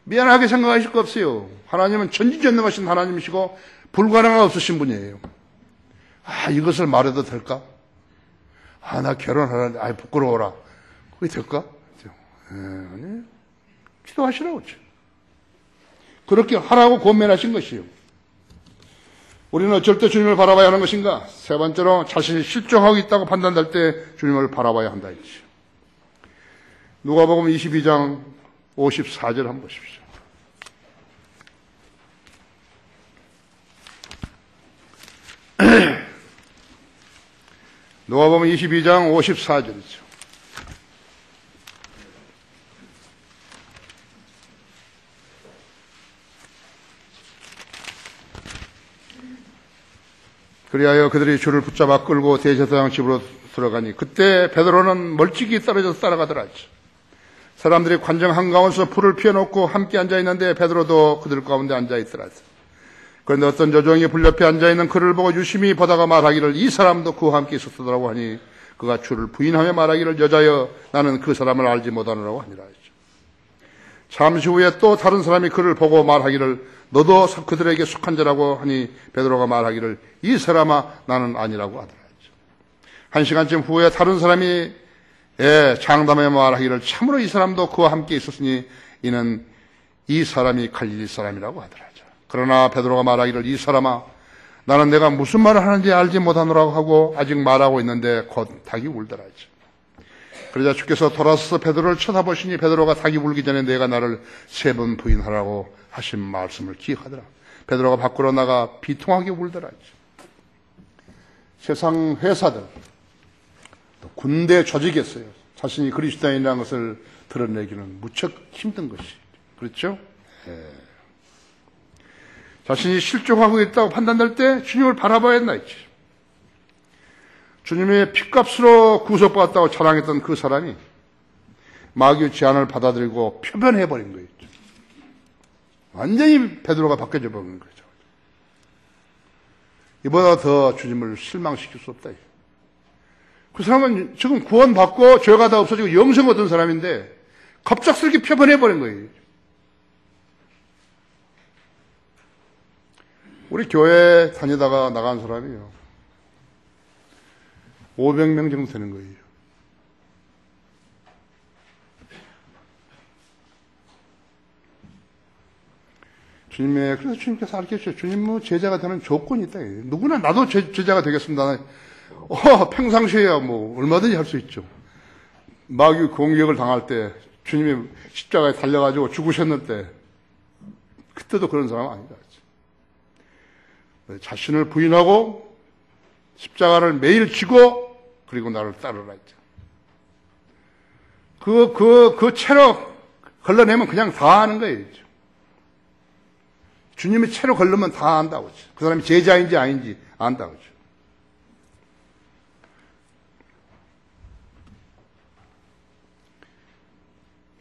미안하게 생각하실 거 없어요. 하나님은 전지전능하신 하나님이시고 불가능한 없으신 분이에요. 이것을 말해도 될까? 나 결혼하는데 부끄러워라. 그게 될까? 아니, 기도하시라고 했죠. 그렇게 하라고 권면하신 것이요. 우리는 어쩔 때 주님을 바라봐야 하는 것인가? 세 번째로 자신이 실종하고 있다고 판단될 때 주님을 바라봐야 한다 했죠. 누가복음 22장 54절 한번 보십시오. 누가복음 22장 54절이죠. 그리하여 그들이 주를 붙잡아 끌고 대제사장 집으로 들어가니 그때 베드로는 멀찍이 떨어져서 따라가더라. 사람들이 관정 한가운데서 불을 피워놓고 함께 앉아있는데 베드로도 그들 가운데 앉아있더라. 그런데 어떤 여종이 불 옆에 앉아있는 그를 보고 유심히 보다가 말하기를 이 사람도 그와 함께 있었더라고 하니 그가 주를 부인하며 말하기를 여자여 나는 그 사람을 알지 못하노라고 하니라. 잠시 후에 또 다른 사람이 그를 보고 말하기를 너도 그들에게 속한 자라고 하니 베드로가 말하기를 이 사람아 나는 아니라고 하더라. 한 시간쯤 후에 다른 사람이 장담해 말하기를 참으로 이 사람도 그와 함께 있었으니 이는 이 사람이 갈릴리 사람이라고 하더라. 그러나 베드로가 말하기를 이 사람아 나는 내가 무슨 말을 하는지 알지 못하노라고 하고 아직 말하고 있는데 곧 닭이 울더라. 그러자 주께서 돌아서서 베드로를 쳐다보시니 베드로가 닭이 울기 전에 내가 나를 3번 부인하라고 하신 말씀을 기억하더라. 베드로가 밖으로 나가 비통하게 울더라. 세상 회사들, 군대 조직에서요. 자신이 그리스도인이라는 것을 드러내기는 무척 힘든 것이. 그렇죠? 자신이 실족하고 있다고 판단될 때 주님을 바라봐야 한다 했지. 주님의 핏값으로 구속받았다고 자랑했던 그 사람이 마귀의 제안을 받아들이고 표변해버린 거예요. 완전히 베드로가 바뀌어져 버린 거죠. 이보다 더 주님을 실망시킬 수 없다. 그 사람은 지금 구원받고 죄가 다 없어지고 영생 얻은 사람인데 갑작스럽게 표변해버린 거예요. 우리 교회 다니다가 나간 사람이요. 500명 정도 되는 거예요. 그래서 주님께서 알겠죠. 주님 제자가 되는 조건이 있다. 누구나 나도 제자가 되겠습니다. 평상시에야 얼마든지 할 수 있죠. 마귀 공격을 당할 때 주님이 십자가에 달려가지고 죽으셨는데 그때도 그런 사람 아니다. 자신을 부인하고 십자가를 매일 지고 그리고 나를 따르라 했죠. 그 채로 걸러내면 그냥 다 아는 거예요. 주님의 채로 걸르면 다 안다고 하죠. 그 사람이 제자인지 아닌지 안다고 하죠.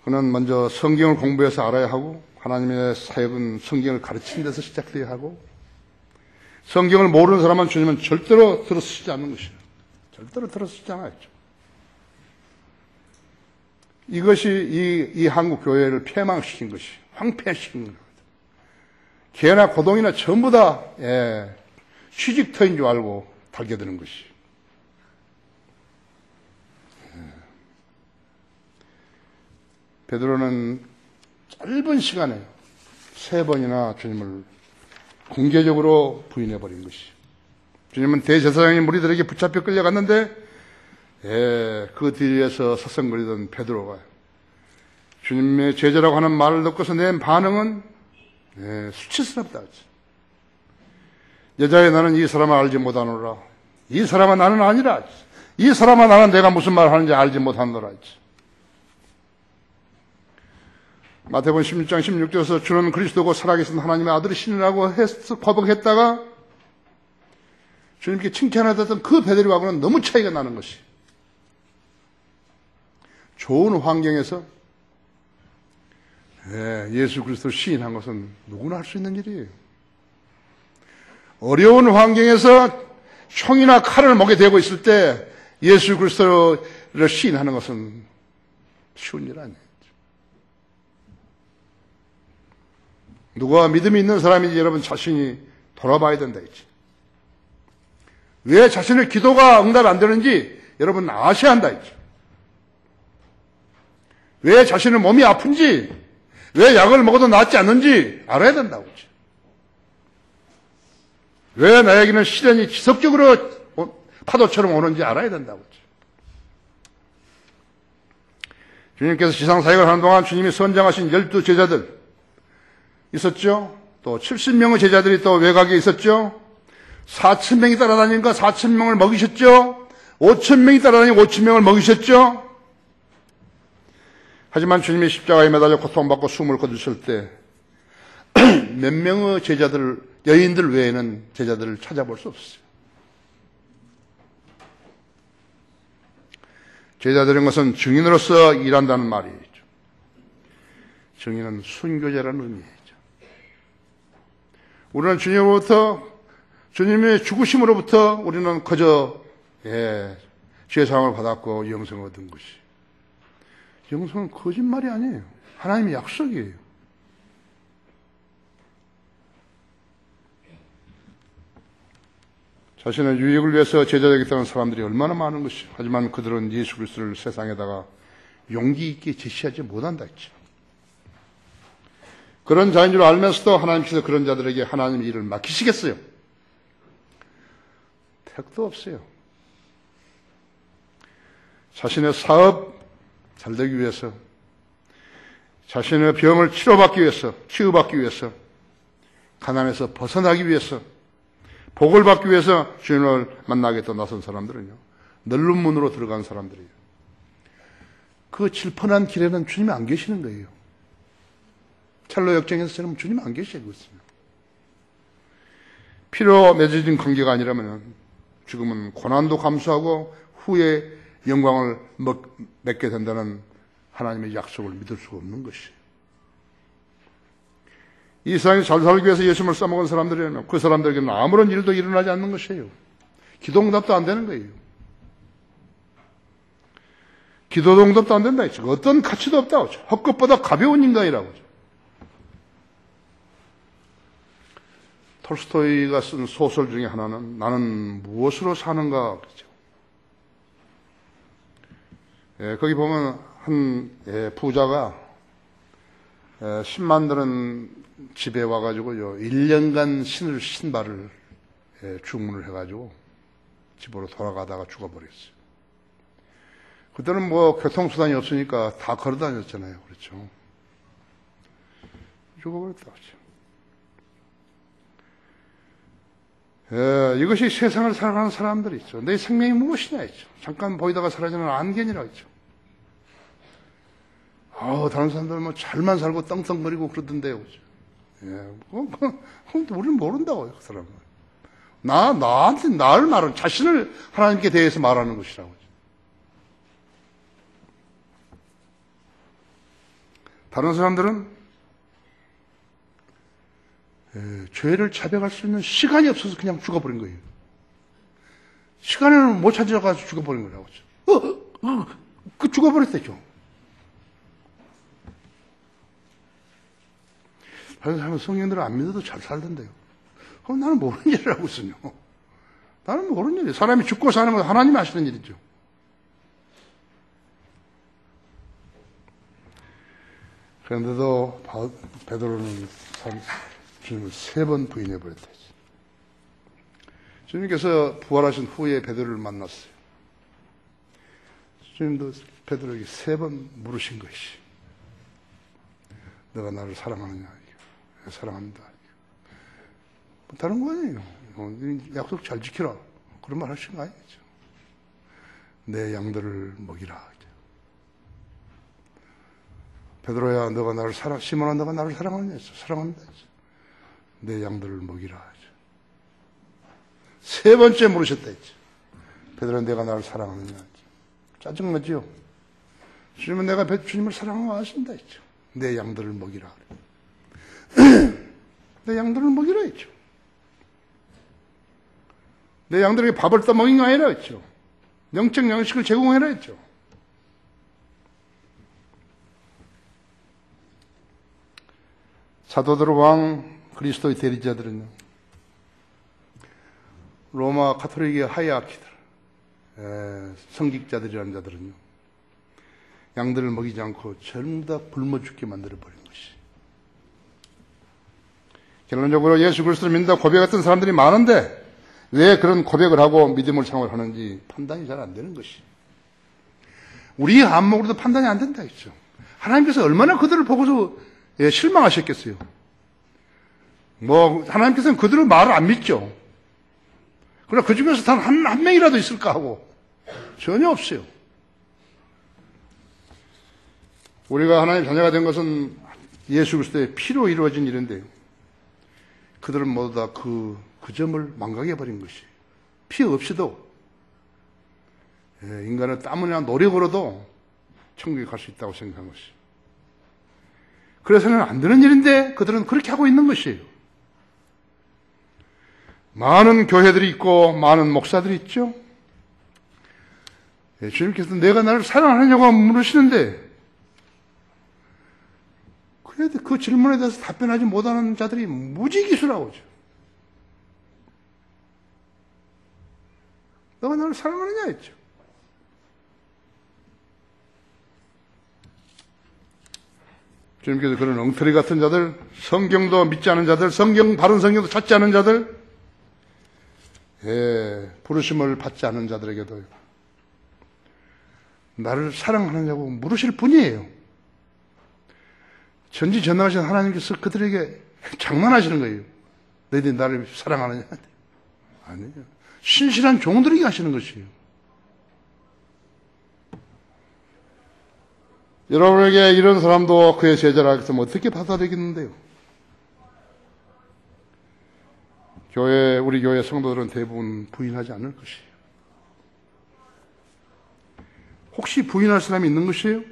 그는 먼저 성경을 공부해서 알아야 하고 하나님의 사역은 성경을 가르치는 데서 시작돼야 하고 성경을 모르는 사람은 주님은 절대로 들어쓰지 않는 것이에요. 절대로 들어쓰지 않아요. 이것이 이 한국 교회를 폐망시킨 것이 황폐시킨 겁니다. 개나 고동이나 전부 다 취직터인 줄 알고 달겨드는 것이. 베드로는 짧은 시간에 3번이나 주님을 공개적으로 부인해버린 것이. 주님은 대제사장의 무리들에게 붙잡혀 끌려갔는데 그 뒤에서 서성거리던 베드로가 주님의 제자라고 하는 말을 듣고서 낸 반응은 수치스럽다. 여자여 나는 이 사람을 알지 못하노라. 이 사람은 나는 아니라. 이 사람은 나는 내가 무슨 말을 하는지 알지 못하노라. 마태복음 16장 16절에서 주는 그리스도고 살아계신 하나님의 아들이시라고 거듭했다가 주님께 칭찬하던 그 베드로하고는 너무 차이가 나는 것이. 좋은 환경에서 예수 그리스도를 시인한 것은 누구나 할 수 있는 일이에요. 어려운 환경에서 총이나 칼을 목에 대고 있을 때 예수 그리스도를 시인하는 것은 쉬운 일 아니에요. 누가 믿음이 있는 사람인지 여러분 자신이 돌아봐야 된다 했지. 왜 자신의 기도가 응답이 안 되는지 여러분 아셔야 한다 했지. 왜 자신의 몸이 아픈지, 왜 약을 먹어도 낫지 않는지 알아야 된다고 했지. 왜 나에게는 시련이 지속적으로 파도처럼 오는지 알아야 된다고 했지. 주님께서 지상사역을 하는 동안 주님이 선정하신 12 제자들 있었죠. 또 70명의 제자들이 또 외곽에 있었죠. 4,000명이 따라다니니까 4,000명을 먹이셨죠. 5,000명이 따라다니고 5,000명을 먹이셨죠. 하지만 주님이 십자가에 매달려 고통받고 숨을 거두실 때 몇 명의 제자들, 여인들 외에는 제자들을 찾아볼 수 없었어요. 제자들인 것은 증인으로서 일한다는 말이죠. 증인은 순교자라는 의미예요. 우리는 주님의 죽으심으로부터 우리는 그저 죄사함을 받았고 영생을 얻은 것이. 영생은 거짓말이 아니에요. 하나님의 약속이에요. 자신의 유익을 위해서 제자되겠다는 사람들이 얼마나 많은 것이. 하지만 그들은 예수 그리스도를 세상에다가 용기 있게 제시하지 못한다 했죠. 그런 자인 줄 알면서도 하나님께서 그런 자들에게 하나님의 일을 맡기시겠어요? 택도 없어요. 자신의 사업 잘되기 위해서, 자신의 병을 치료받기 위해서, 가난에서 벗어나기 위해서, 복을 받기 위해서 주님을 만나겠다 나선 사람들은요, 넓은 문으로 들어간 사람들이에요. 그 질펀한 길에는 주님이 안 계시는 거예요. 찰로 역정에서처럼 주님 안 계시고 있습니다. 피로 맺어진 관계가 아니라면 지금은 고난도 감수하고 후에 영광을 맺게 된다는 하나님의 약속을 믿을 수가 없는 것이에요. 이 세상에 잘 살기 위해서 예수님을 써먹은 사람들이라면 그 사람들에게는 아무런 일도 일어나지 않는 것이에요. 기도응답도 안 되는 거예요. 기도응답도 안 된다 했죠. 어떤 가치도 없다고 하죠. 헛것보다 가벼운 인간이라고 하죠. 톨스토이가 쓴 소설 중에 하나는 나는 무엇으로 사는가 그렇죠. 거기 보면 한 부자가 10만 들은 집에 와가지고요 1년간 신발을 주문을 해가지고 집으로 돌아가다가 죽어버렸어요. 그때는 뭐 교통수단이 없으니까 다 걸어다녔잖아요. 그렇죠. 죽어버렸다고 하죠. 이것이 세상을 살아가는 사람들이 있죠. 내 생명이 무엇이냐 했죠. 잠깐 보이다가 사라지는 안개니라고 했죠. 다른 사람들은 뭐 잘만 살고 떵떵거리고 그러던데요. 우리는 모른다고요, 그 사람은. 나한테 나를 말하는, 자신을 하나님께 대해서 말하는 것이라고. 다른 사람들은 죄를 자백할 수 있는 시간이 없어서 그냥 죽어버린 거예요. 시간을 못 찾아가지고 죽어버린 거라고 하죠. 죽어버렸대죠. 다른 사람은 성령들을 안 믿어도 잘 살던데요. 나는 모르는 일을 하고 있으며. 나는 모르는 일이에요. 사람이 죽고 사는 건 하나님이 하시는 일이죠. 그런데도 베드로는 주님을 3번 부인해버렸다. 주님께서 부활하신 후에 베드로를 만났어요. 주님도 베드로에게 3번 물으신 것이, 너가 나를 사랑하느냐? 사랑합니다. 다른 거 아니에요. 약속 잘 지키라. 그런 말 하신 거 아니죠. 내 양들을 먹이라. 베드로야, 너가 나를 시몬아, 너가 나를 사랑하느냐? 사랑합니다. 내 양들을 먹이라. 3번째 물으셨다 했죠. 베드로야, 내가 나를 사랑하느냐? 짜증나죠? 주님은 내가 주님을 사랑하고 하신다 했죠. 내 양들을 먹이라. 내 양들을 먹이라 했죠. 내 양들에게 밥을 떠먹인 거 아니라 했죠. 영적 양식을 제공해라 했죠. 사도들 왕 그리스도의 대리자들은요, 로마 가톨릭의 하이아키들, 성직자들이라는 자들은요, 양들을 먹이지 않고 전부 다 굶어 죽게 만들어버린 것이. 결론적으로 예수 그리스도를 믿는다 고백했던 사람들이 많은데 왜 그런 고백을 하고 믿음을 생활하는지 판단이 잘 안 되는 것이. 우리의 안목으로도 판단이 안 된다 했죠. 하나님께서 얼마나 그들을 보고서 실망하셨겠어요. 하나님께서는 그들의 말을 안 믿죠. 그러나 그 중에서 단 한 명이라도 있을까 하고 전혀 없어요. 우리가 하나님 자녀가 된 것은 예수 그리스도의 피로 이루어진 일인데요. 그들은 모두 다 그 점을 망각해버린 것이. 피 없이도, 인간은 땀이나 노력으로도 천국에 갈 수 있다고 생각한 것이. 그래서는 안 되는 일인데 그들은 그렇게 하고 있는 것이에요. 많은 교회들이 있고 많은 목사들이 있죠. 주님께서 내가 나를 사랑하느냐고 물으시는데 그래도 그 질문에 대해서 답변하지 못하는 자들이 무지기수라고죠. 너가 나를 사랑하느냐 했죠. 주님께서 그런 엉터리 같은 자들, 성경도 믿지 않은 자들, 바른 성경도 찾지 않은 자들, 부르심을 받지 않은 자들에게도 나를 사랑하느냐고 물으실 분이에요. 전지전능하신 하나님께서 그들에게 장난하시는 거예요. 너희들이 나를 사랑하느냐? 아니에요. 신실한 종들에게 하시는 것이에요. 여러분에게 이런 사람도 그의 제자라 했으면 어떻게 받아들이겠는데요? 우리 교회 성도들은 대부분 부인하지 않을 것이에요. 혹시 부인할 사람이 있는 것이에요?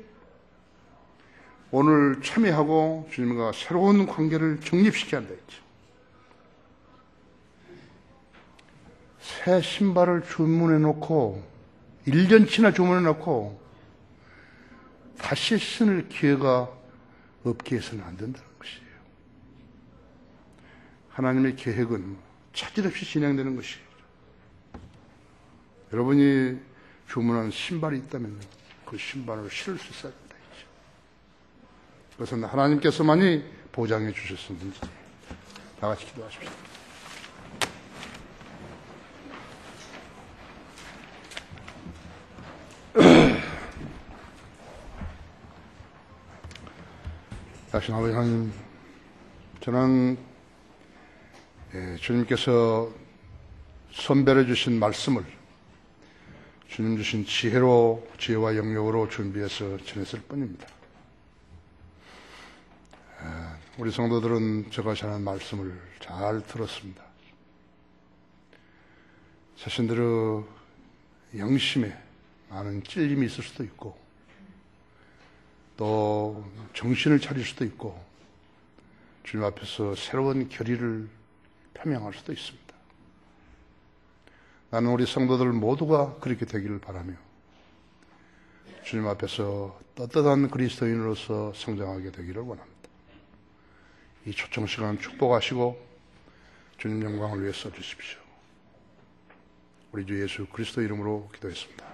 오늘 참여하고 주님과 새로운 관계를 정립시켜야 한다 했죠. 새 신발을 주문해 놓고 1년치나 주문해 놓고 다시 신을 기회가 없게 해서는 안 된다는 것이에요. 하나님의 계획은 차질 없이 진행되는 것이에요. 여러분이 주문한 신발이 있다면 그 신발을 신을 수 있어야 된다 했죠. 그것은 하나님께서만이 보장해 주셨습니다. 다 같이 기도하십시오. 다시 아버지 하나님, 저는 주님께서 선별해 주신 말씀을 주님 주신 지혜와 영역으로 준비해서 전했을 뿐입니다. 우리 성도들은 제가 전한 말씀을 잘 들었습니다. 자신들의 영심에 많은 찔림이 있을 수도 있고 또 정신을 차릴 수도 있고 주님 앞에서 새로운 결의를 표명할 수도 있습니다. 나는 우리 성도들 모두가 그렇게 되기를 바라며 주님 앞에서 떳떳한 그리스도인으로서 성장하게 되기를 원합니다. 이 초청 시간 축복하시고 주님 영광을 위해 써주십시오. 우리 주 예수 그리스도 이름으로 기도했습니다.